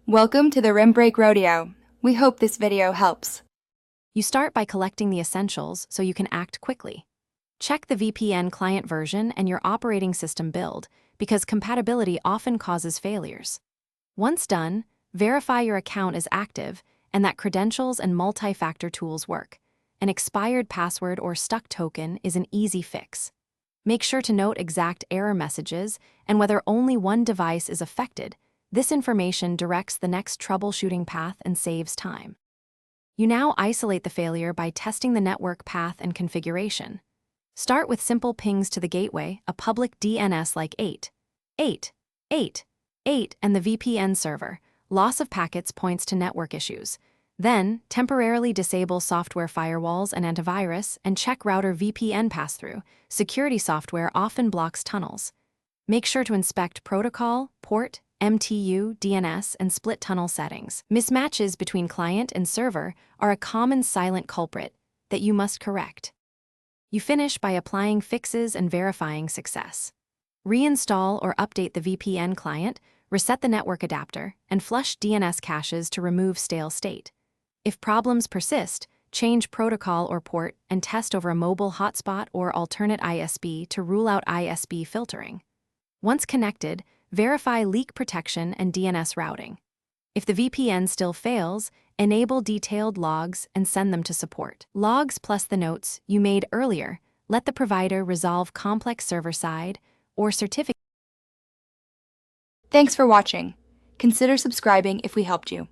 Welcome to the Rim Break Rodeo. We hope this video helps. You start by collecting the essentials so you can act quickly. Check the VPN client version and your operating system build, because compatibility often causes failures. Once done, verify your account is active and that credentials and multi-factor tools work. An expired password or stuck token is an easy fix. Make sure to note exact error messages and whether only one device is affected. This information directs the next troubleshooting path and saves time. You now isolate the failure by testing the network path and configuration. Start with simple pings to the gateway, a public DNS like 8, and the VPN server. Loss of packets points to network issues. Then, temporarily disable software firewalls and antivirus and check router VPN pass-through. Security software often blocks tunnels. Make sure to inspect protocol, port, MTU, DNS, and split tunnel settings. Mismatches between client and server are a common silent culprit that you must correct. You finish by applying fixes and verifying success. Reinstall or update the VPN client, reset the network adapter, and flush DNS caches to remove stale state. If problems persist, change protocol or port and test over a mobile hotspot or alternate ISP to rule out ISP filtering. Once connected, verify leak protection and DNS routing. If the VPN still fails, enable detailed logs and send them to support. Logs plus the notes you made earlier let the provider resolve complex server-side or certificate. Thanks for watching. Consider subscribing if we helped you.